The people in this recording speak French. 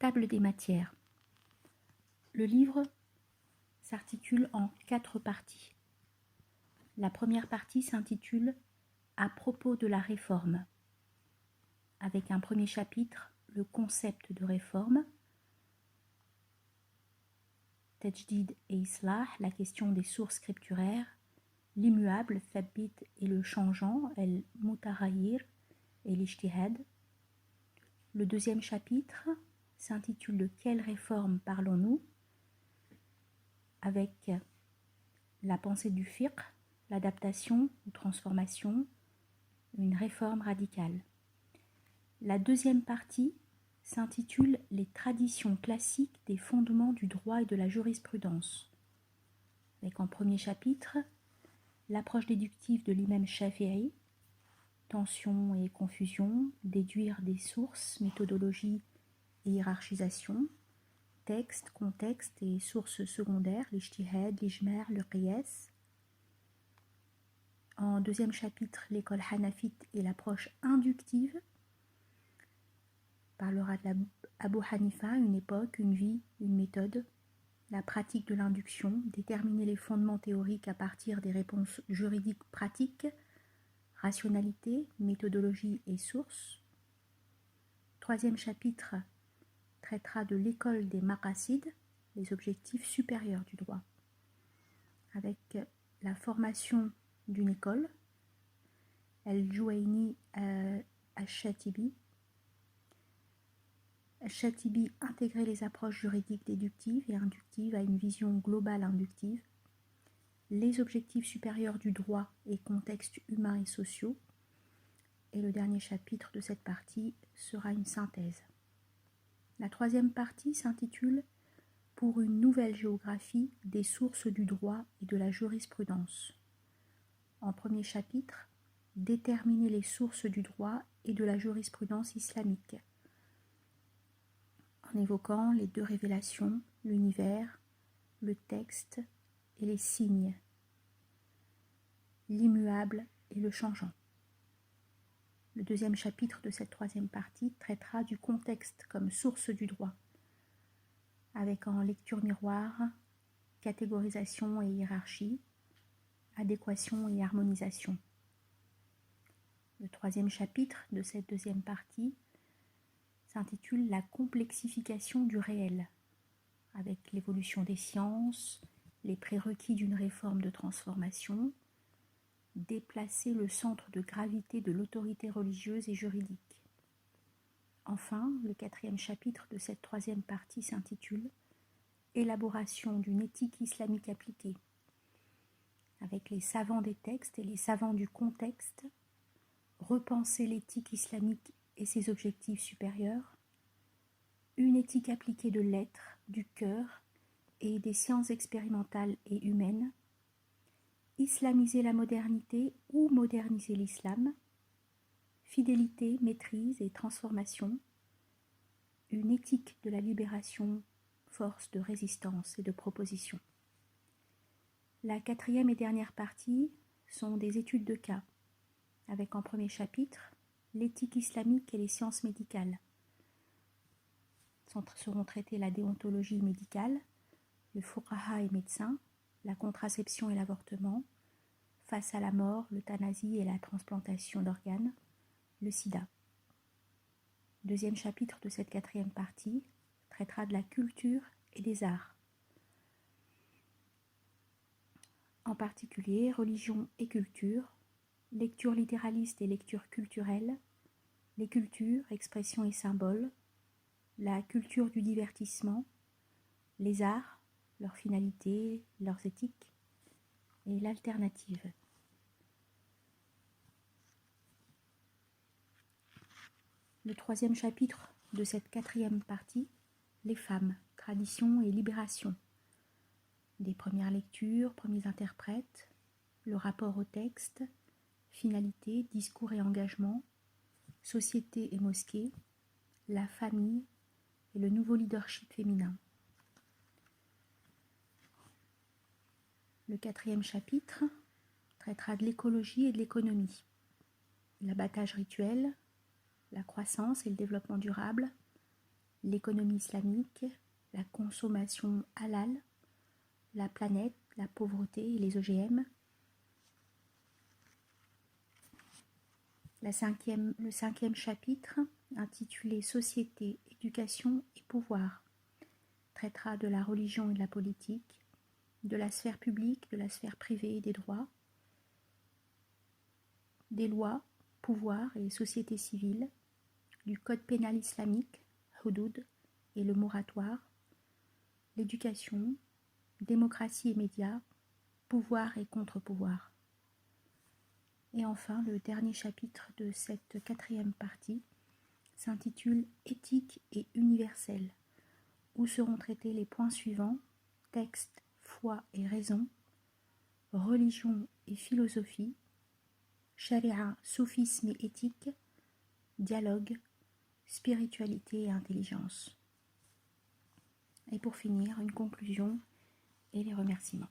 Table des matières. Le livre s'articule en 4 parties. La première partie s'intitule « À propos de la réforme », avec un premier chapitre, le concept de réforme, Tajdid et Islah, la question des sources scripturaires, l'immuable, Thabit et le changeant, El-Mutaghayyir et l'Ijtihad. Le deuxième chapitre s'intitule « De quelle réforme parlons-nous ?» avec la pensée du fiqh, l'adaptation ou transformation, une réforme radicale. La deuxième partie s'intitule « Les traditions classiques des fondements du droit et de la jurisprudence », avec en premier chapitre l'approche déductive de l'imam Shafi'i, tension et confusion, déduire des sources, méthodologie et hiérarchisation, texte, contexte et sources secondaires, l'ijtihad, l'ijma', le qiyas. En deuxième chapitre, l'école hanafite et l'approche inductive, parlera de Abu Hanifa, une époque, une vie, une méthode, la pratique de l'induction, déterminer les fondements théoriques à partir des réponses juridiques pratiques, rationalité, méthodologie et sources. Troisième chapitre traitera de l'école des maqasid, les objectifs supérieurs du droit, avec la formation d'une école, Al-Juwayni Al-Shatibi. Al-Shatibi intégrait les approches juridiques déductives et inductives à une vision globale inductive, les objectifs supérieurs du droit et contextes humains et sociaux, et le dernier chapitre de cette partie sera une synthèse. La troisième partie s'intitule « Pour une nouvelle géographie des sources du droit et de la jurisprudence ». En premier chapitre, déterminer les sources du droit et de la jurisprudence islamique, en évoquant les 2 révélations, l'univers, le texte et les signes, l'immuable et le changeant. Le deuxième chapitre de cette troisième partie traitera du contexte comme source du droit, avec en lecture miroir, catégorisation et hiérarchie, adéquation et harmonisation. Le troisième chapitre de cette deuxième partie s'intitule « La complexification du réel », avec l'évolution des sciences, les prérequis d'une réforme de transformation, déplacer le centre de gravité de l'autorité religieuse et juridique. Enfin, le quatrième chapitre de cette troisième partie s'intitule « Élaboration d'une éthique islamique appliquée », avec les savants des textes et les savants du contexte, repenser l'éthique islamique et ses objectifs supérieurs, une éthique appliquée de l'être, du cœur et des sciences expérimentales et humaines, islamiser la modernité ou moderniser l'islam, fidélité, maîtrise et transformation, une éthique de la libération, force de résistance et de proposition. La quatrième et dernière partie sont des études de cas, avec en premier chapitre l'éthique islamique et les sciences médicales. Seront traitées la déontologie médicale, le fuqaha et médecins, la contraception et l'avortement, face à la mort, l'euthanasie et la transplantation d'organes, le sida. Deuxième chapitre de cette quatrième partie traitera de la culture et des arts. En particulier, religion et culture, lecture littéraliste et lecture culturelle, les cultures, expressions et symboles, la culture du divertissement, les arts, leurs finalités, leurs éthiques et l'alternative. Le troisième chapitre de cette quatrième partie, les femmes, tradition et libération. Des premières lectures, premiers interprètes, le rapport au texte, finalité, discours et engagement, société et mosquée, la famille et le nouveau leadership féminin. Le quatrième chapitre traitera de l'écologie et de l'économie, l'abattage rituel, la croissance et le développement durable, l'économie islamique, la consommation halal, la planète, la pauvreté et les OGM. Le cinquième chapitre, intitulé Société, éducation et pouvoir, traitera de la religion et de la politique, de la sphère publique, de la sphère privée et des droits, des lois, pouvoirs et société civile, du code pénal islamique, Hudud, et le moratoire, l'éducation, démocratie et médias, pouvoir et contre-pouvoir. Et enfin, le dernier chapitre de cette quatrième partie s'intitule Éthique et universel, où seront traités les points suivants: texte, foi et raison, religion et philosophie, charia, soufisme et éthique, dialogue, spiritualité et intelligence. Et pour finir, une conclusion et les remerciements.